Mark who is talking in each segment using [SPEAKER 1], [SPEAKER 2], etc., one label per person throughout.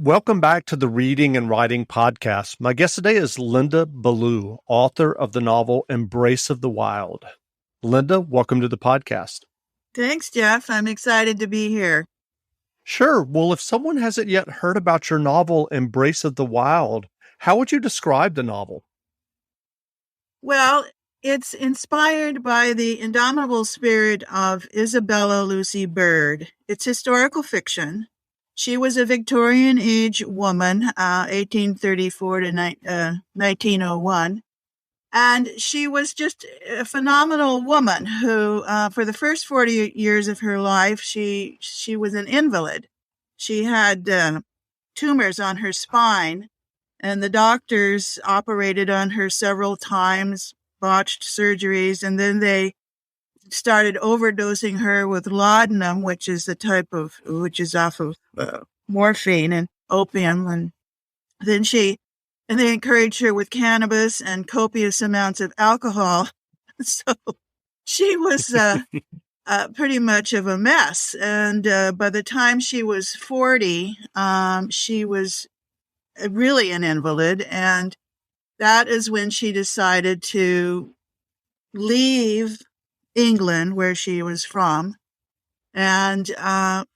[SPEAKER 1] Welcome back to the Reading and Writing Podcast. My guest today is Linda Ballou, author of the novel Embrace of the Wild. Linda, welcome to the podcast.
[SPEAKER 2] Thanks, Jeff. I'm excited to be here.
[SPEAKER 1] Sure. Well, if someone hasn't yet heard about your novel Embrace of the Wild, how would you describe the novel?
[SPEAKER 2] Well, it's inspired by the indomitable spirit of Isabella Lucy Bird. It's historical fiction. She was a Victorian age woman, 1834 to 1901. And she was just a phenomenal woman who, for the first 40 years of her life, she was an invalid. She had tumors on her spine, and the doctors operated on her several times, botched surgeries, and then they started overdosing her with laudanum, which is off of morphine and opium, and they encouraged her with cannabis and copious amounts of alcohol. So she was pretty much of a mess. And by the time she was 40, she was really an invalid. And that is when she decided to leave England, where she was from, and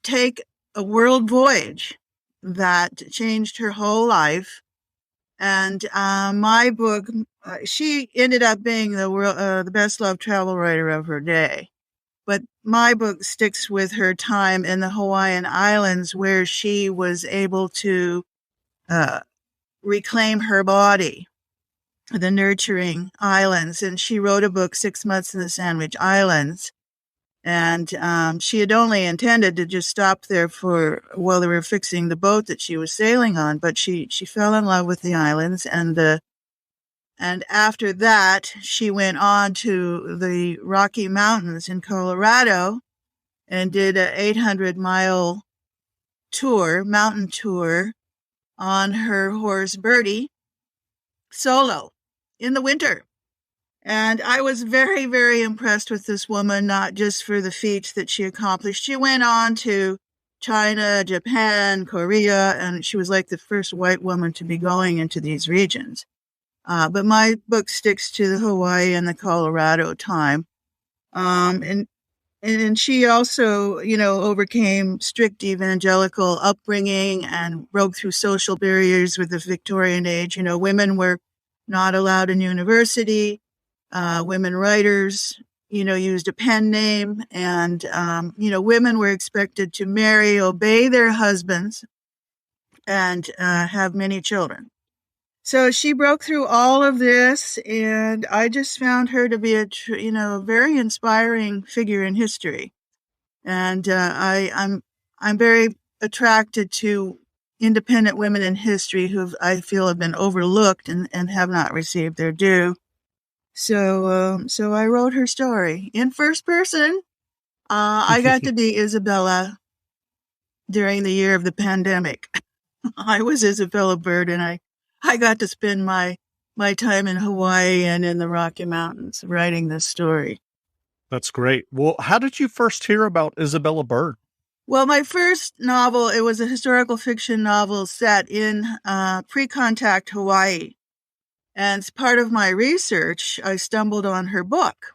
[SPEAKER 2] take a world voyage that changed her whole life. And my book, she ended up being the best-loved travel writer of her day. But my book sticks with her time in the Hawaiian Islands, where she was able to reclaim her body, the nurturing islands. And she wrote a book, 6 Months in the Sandwich Islands. And she had only intended to just stop there while they were fixing the boat that she was sailing on. But she fell in love with the islands. And after that, she went on to the Rocky Mountains in Colorado and did an 800-mile mountain tour on her horse Birdie, solo in the winter. And I was very, very impressed with this woman, not just for the feats that she accomplished. She went on to China, Japan, Korea, and she was like the first white woman to be going into these regions. But my book sticks to the Hawaii and the Colorado time. And she also, overcame strict evangelical upbringing and broke through social barriers with the Victorian age. Women were not allowed in university. Women writers, used a pen name, and, women were expected to marry, obey their husbands, and have many children. So she broke through all of this, and I just found her to be a very inspiring figure in history. And I'm very attracted to independent women in history who I feel have been overlooked and have not received their due. So I wrote her story in first person. I got to be Isabella during the year of the pandemic. I was Isabella Bird, and I got to spend my time in Hawaii and in the Rocky Mountains writing this story.
[SPEAKER 1] That's great. Well, how did you first hear about Isabella Bird?
[SPEAKER 2] Well, my first novel, it was a historical fiction novel set in pre-contact Hawaii. And as part of my research, I stumbled on her book.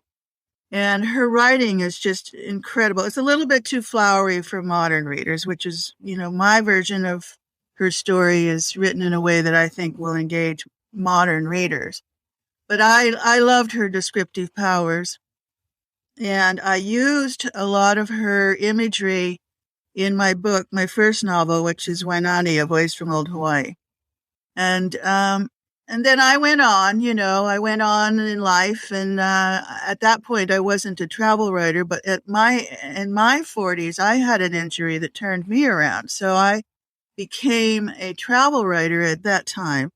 [SPEAKER 2] And her writing is just incredible. It's a little bit too flowery for modern readers, which is, my version of her story is written in a way that I think will engage modern readers. But I loved her descriptive powers. And I used a lot of her imagery in my book, my first novel, which is Wainani, A Voice from Old Hawaii. And then I went on, in life. And at that point, I wasn't a travel writer. But in my 40s, I had an injury that turned me around. So I became a travel writer at that time.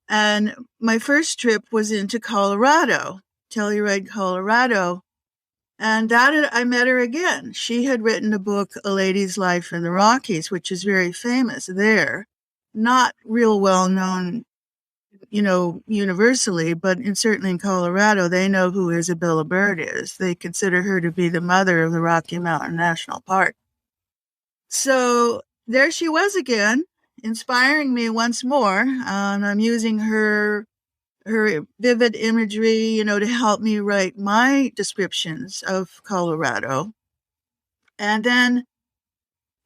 [SPEAKER 2] And my first trip was into Colorado, Telluride, Colorado. And I met her again. She had written a book, A Lady's Life in the Rockies, which is very famous there. Not real well known, universally, but certainly in Colorado, they know who Isabella Bird is. They consider her to be the mother of the Rocky Mountain National Park. So there she was again inspiring me once more. I'm using her vivid imagery, to help me write my descriptions of Colorado. And then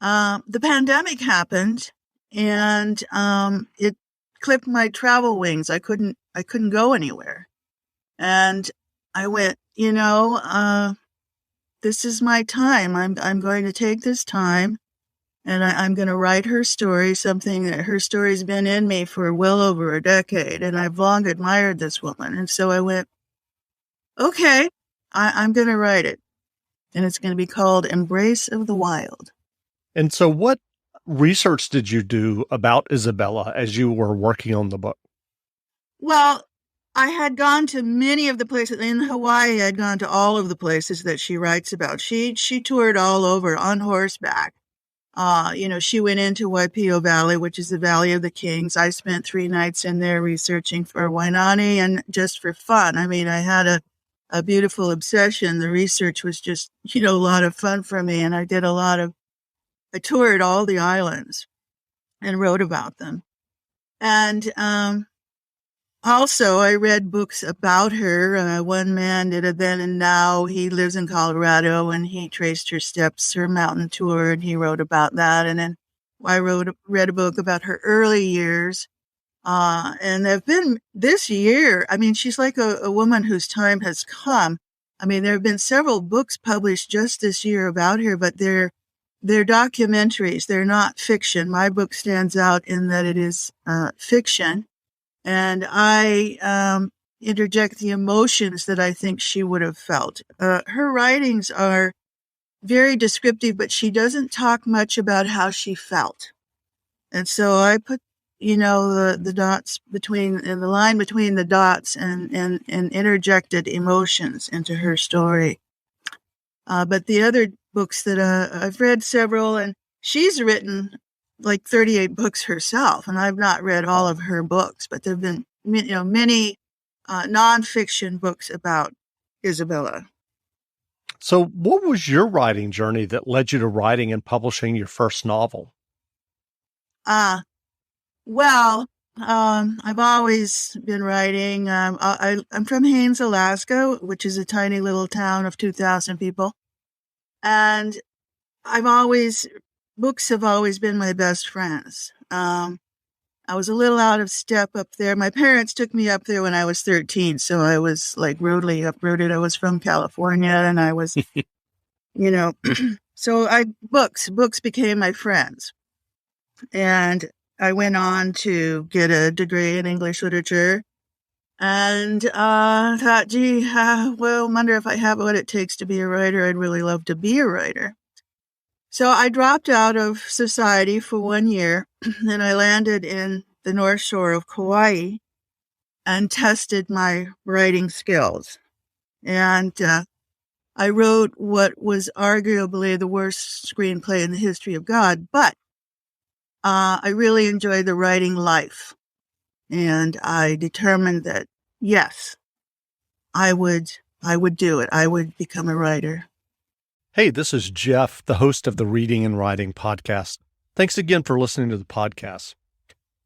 [SPEAKER 2] the pandemic happened, and it clipped my travel wings. I couldn't go anywhere, and I went, this is my time. I'm going to take this time, and I'm going to write her story, something that her story's been in me for well over a decade, and I've long admired this woman. And so I went, okay, I'm going to write it, and it's going to be called Embrace of the Wild.
[SPEAKER 1] And so what research did you do about Isabella as you were working on the book?
[SPEAKER 2] Well, I had gone to many of the places in Hawaii. I'd gone to all of the places that she writes about. She toured all over on horseback. She went into Waipio Valley, which is the Valley of the Kings. I spent 3 nights in there researching for Wainani and just for fun. I mean, I had a beautiful obsession. The research was just, a lot of fun for me. And I toured all the islands and wrote about them. And also, I read books about her. One man did a then and now. He lives in Colorado, and he traced her steps, her mountain tour, and he wrote about that. And then I read a book about her early years. And they've been this year. I mean, she's like a woman whose time has come. I mean, there have been several books published just this year about her, but they're documentaries. They're not fiction. My book stands out in that it is fiction. And I interject the emotions that I think she would have felt. Her writings are very descriptive, but she doesn't talk much about how she felt. And so I put, the dots and the line between the dots and interjected emotions into her story. But the other books that I've read several, and she's written like 38 books herself, and I've not read all of her books, but there have been, many nonfiction books about Isabella.
[SPEAKER 1] So what was your writing journey that led you to writing and publishing your first novel?
[SPEAKER 2] Well, I've always been writing. I'm from Haines, Alaska, which is a tiny little town of 2,000 people. And books have always been my best friends. I was a little out of step up there. My parents took me up there when I was 13, so I was like rudely uprooted. I was from California, and I was, so books became my friends. And I went on to get a degree in English literature, and thought, wonder if I have what it takes to be a writer. I'd really love to be a writer. So I dropped out of society for 1 year, and I landed in the North Shore of Kauai and tested my writing skills. And I wrote what was arguably the worst screenplay in the history of God, but I really enjoyed the writing life. And I determined that, yes, I would do it. I would become a writer.
[SPEAKER 1] Hey, this is Jeff, the host of the Reading and Writing podcast. Thanks again for listening to the podcast.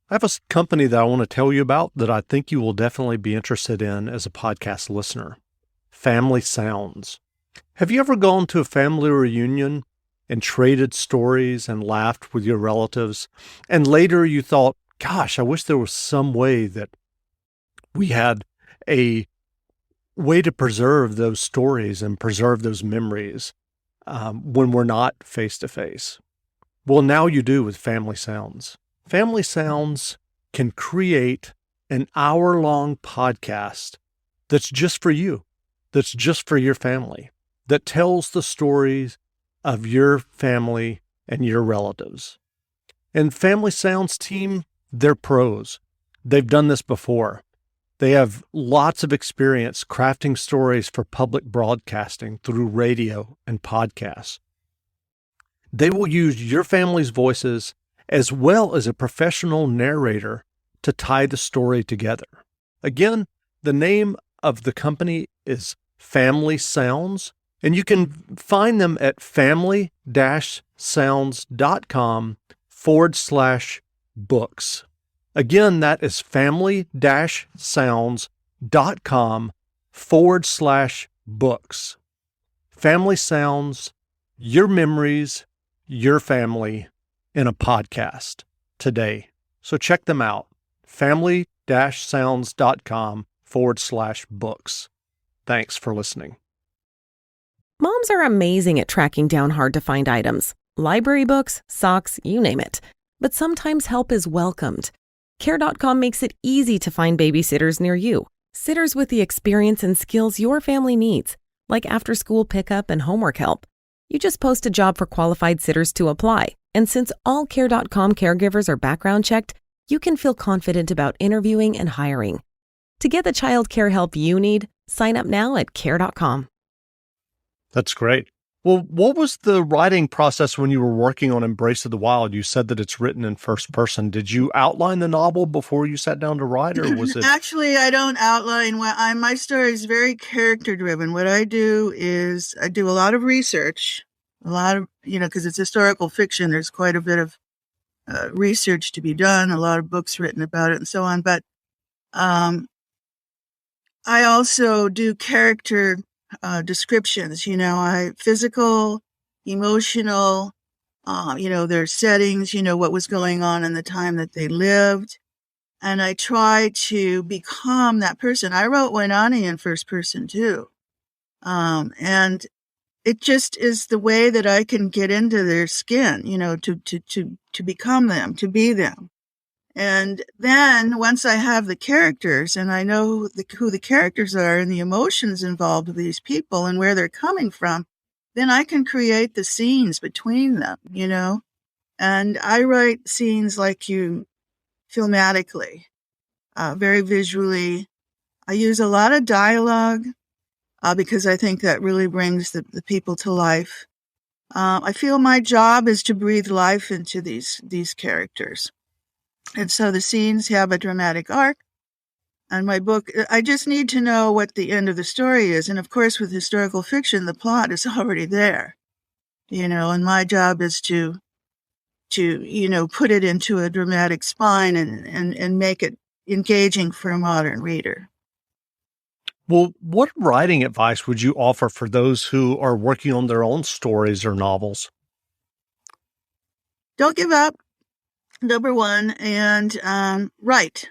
[SPEAKER 1] I have a company that I want to tell you about that I think you will definitely be interested in as a podcast listener. Family Sounds. Have you ever gone to a family reunion and traded stories and laughed with your relatives, and later you thought, gosh, I wish there was some way that we had a way to preserve those stories and preserve those memories when we're not face-to-face? Well, now you do with Family Sounds. Family Sounds can create an hour-long podcast that's just for you, that's just for your family, that tells the stories of your family and your relatives. And Family Sounds team, they're pros. They've done this before. They have lots of experience crafting stories for public broadcasting through radio and podcasts. They will use your family's voices as well as a professional narrator to tie the story together. Again, the name of the company is Family Sounds, and you can find them at family-sounds.com books. Again, that is family-sounds.com/books. Family Sounds, your memories, your family in a podcast today. So check them out. family-sounds.com/books. Thanks for listening.
[SPEAKER 3] Moms are amazing at tracking down hard-to-find items. Library books, socks, you name it. But sometimes help is welcomed. Care.com makes it easy to find babysitters near you. Sitters with the experience and skills your family needs, like after-school pickup and homework help. You just post a job for qualified sitters to apply. And since all Care.com caregivers are background checked, you can feel confident about interviewing and hiring. To get the child care help you need, sign up now at Care.com.
[SPEAKER 1] That's great. Well, what was the writing process when you were working on Embrace of the Wild? You said that it's written in first person. Did you outline the novel before you sat down to write, or was it?
[SPEAKER 2] Actually, I don't outline. My story is very character driven. What I do is I do a lot of research, because it's historical fiction. There's quite a bit of research to be done, a lot of books written about it and so on. But I also do character descriptions, physical, emotional, their settings, what was going on in the time that they lived. And I try to become that person. I wrote Wainani in first person too. And it just is the way that I can get into their skin, to become them, to be them. And then once I have the characters and I know who the characters are and the emotions involved with these people and where they're coming from, then I can create the scenes between them, And I write scenes like you filmatically, very visually. I use a lot of dialogue because I think that really brings the people to life. I feel my job is to breathe life into these characters. And so the scenes have a dramatic arc. And my book, I just need to know what the end of the story is. And of course, with historical fiction, the plot is already there, and my job is to put it into a dramatic spine and make it engaging for a modern reader.
[SPEAKER 1] Well, what writing advice would you offer for those who are working on their own stories or novels?
[SPEAKER 2] Don't give up. Number one, and write,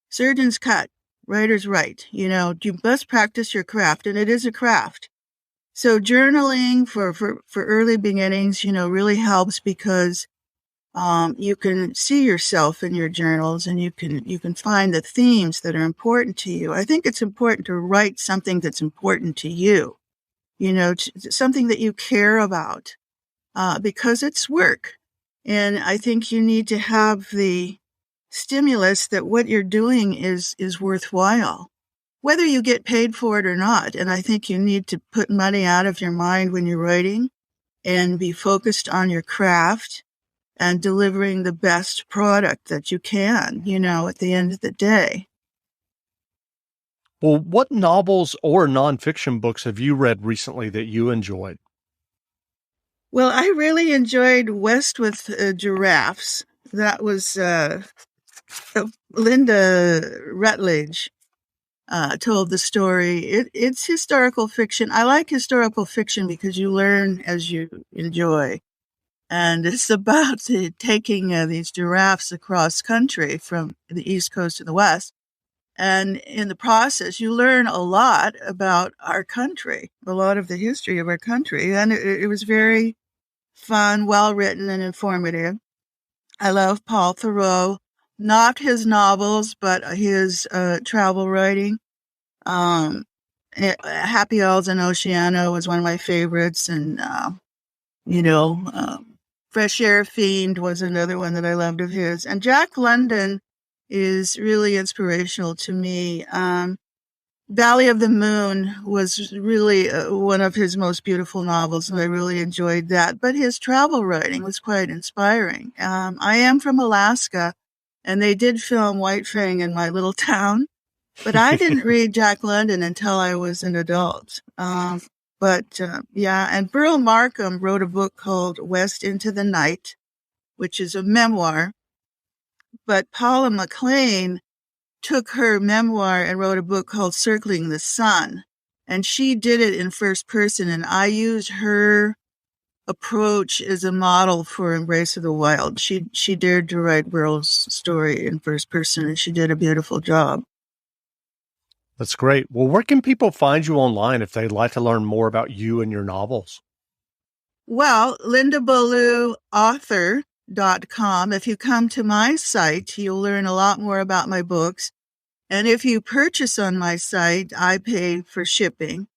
[SPEAKER 2] surgeons cut, writers write, you must practice your craft, and it is a craft. So journaling for early beginnings, really helps because you can see yourself in your journals and you can find the themes that are important to you. I think it's important to write something that's important to you, something that you care about, because it's work. And I think you need to have the stimulus that what you're doing is worthwhile, whether you get paid for it or not. And I think you need to put money out of your mind when you're writing and be focused on your craft and delivering the best product that you can, at the end of the day.
[SPEAKER 1] Well, what novels or nonfiction books have you read recently that you enjoyed?
[SPEAKER 2] Well, I really enjoyed West with Giraffes. That was Linda Rutledge told the story. It's historical fiction. I like historical fiction because you learn as you enjoy. And it's about taking these giraffes across country from the East Coast to the West. And in the process, you learn a lot about our country, a lot of the history of our country. And it was very fun, well-written, and informative. I love Paul Theroux, not his novels, but his travel writing. Happy Isles in Oceania was one of my favorites. And, Fresh Air Fiend was another one that I loved of his. And Jack London is really inspirational to me. Valley of the Moon was really one of his most beautiful novels, and I really enjoyed that. But his travel writing was quite inspiring. I am from Alaska, and they did film White Fang in my little town, but I didn't read Jack London until I was an adult. And Burl Markham wrote a book called West into the Night, which is a memoir. but Paula McLean took her memoir and wrote a book called Circling the Sun. And she did it in first person, and I used her approach as a model for Embrace of the Wild. She dared to write Burl's story in first person, and she did a beautiful job.
[SPEAKER 1] That's great. Well, where can people find you online if they'd like to learn more about you and your novels?
[SPEAKER 2] Well, LindaBallouAuthor.com. If you come to my site, you'll learn a lot more about my books. And if you purchase on my site, I pay for shipping.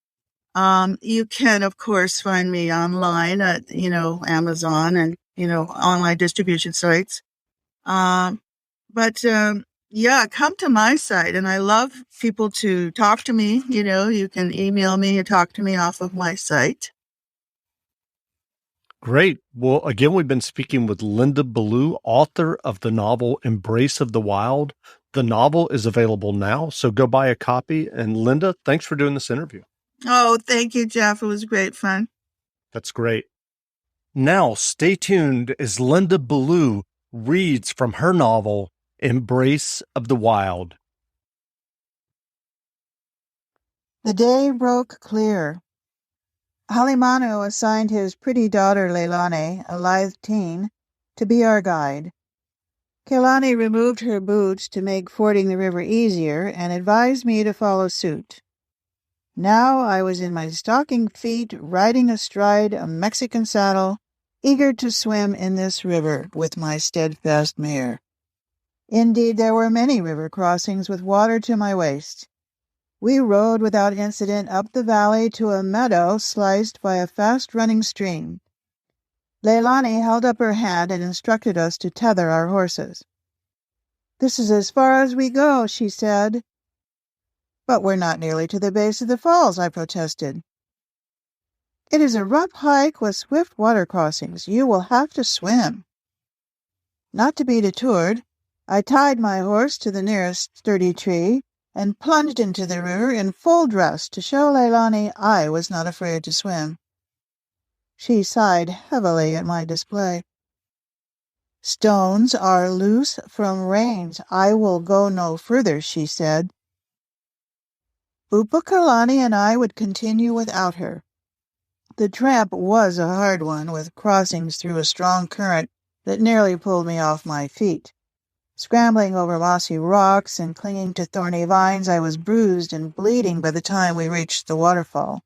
[SPEAKER 2] You can, of course, find me online at, Amazon and, online distribution sites. Come to my site. And I love people to talk to me. You can email me or talk to me off of my site.
[SPEAKER 1] Great. Well, again, we've been speaking with Linda Ballou, author of the novel Embrace of the Wild. The novel is available now, so go buy a copy. And Linda, thanks for doing this interview.
[SPEAKER 2] Oh, thank you, Jeff. It was great fun.
[SPEAKER 1] That's great. Now, stay tuned as Linda Ballou reads from her novel, Embrace of the Wild.
[SPEAKER 2] The day broke clear. Halimanu assigned his pretty daughter Leilani, a lithe teen, to be our guide. Kehlani removed her boots to make fording the river easier and advised me to follow suit. Now I was in my stocking feet, riding astride a Mexican saddle, eager to swim in this river with my steadfast mare. Indeed, there were many river crossings with water to my waist. We rode without incident up the valley to a meadow sliced by a fast-running stream. Leilani held up her hand and instructed us to tether our horses. "This is as far as we go," she said. "But we're not nearly to the base of the falls," I protested. "It is a rough hike with swift water crossings. You will have to swim." Not to be detoured, I tied my horse to the nearest sturdy tree and plunged into the river in full dress to show Leilani I was not afraid to swim. She sighed heavily at my display. "Stones are loose from rains. I will go no further," she said. Kehlani and I would continue without her. The tramp was a hard one, with crossings through a strong current that nearly pulled me off my feet. Scrambling over mossy rocks and clinging to thorny vines, I was bruised and bleeding by the time we reached the waterfall.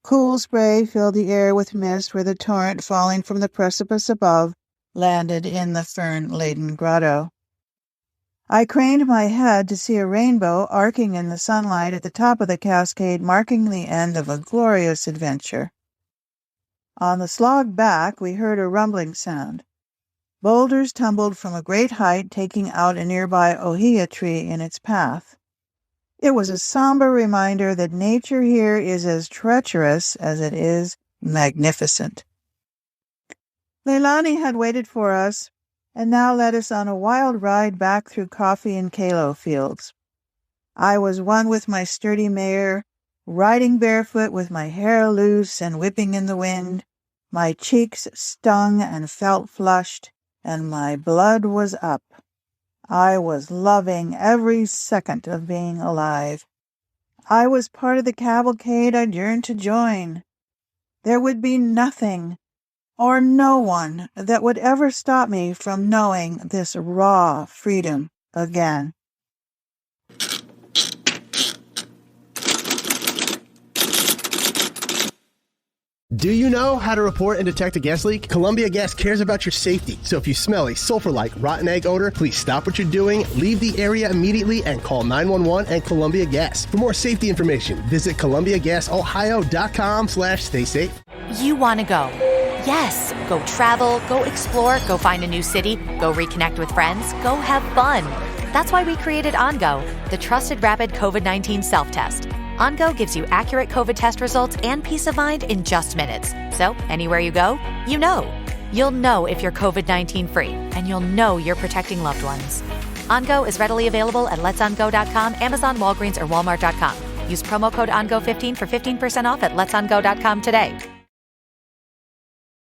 [SPEAKER 2] Cool spray filled the air with mist where the torrent, falling from the precipice above, landed in the fern-laden grotto. I craned my head to see a rainbow arcing in the sunlight at the top of the cascade, marking the end of a glorious adventure. On the slog back, we heard a rumbling sound. Boulders tumbled from a great height, taking out a nearby ohia tree in its path. It was a somber reminder that nature here is as treacherous as it is magnificent. Leilani had waited for us, and now led us on a wild ride back through coffee and kalo fields. I was one with my sturdy mare, riding barefoot with my hair loose and whipping in the wind. My cheeks stung and felt flushed, and my blood was up. I was loving every second of being alive. I was part of the cavalcade I yearned to join. There would be nothing or no one that would ever stop me from knowing this raw freedom again.
[SPEAKER 4] Do you know how to report and detect a gas leak? Columbia Gas cares about your safety. So if you smell a sulfur-like rotten egg odor, please stop what you're doing, leave the area immediately, and call 911 and Columbia Gas. For more safety information, visit ColumbiaGasOhio.com/stay-safe.
[SPEAKER 5] You want to go. Yes, go travel, go explore, go find a new city, go reconnect with friends, go have fun. That's why we created OnGo, the trusted rapid COVID-19 self-test. OnGo gives you accurate COVID test results and peace of mind in just minutes. So anywhere you go, you know. You'll know if you're COVID-19 free, and you'll know you're protecting loved ones. OnGo is readily available at letsongo.com, Amazon, Walgreens, or Walmart.com. Use promo code ONGO15 for 15% off at letsongo.com today.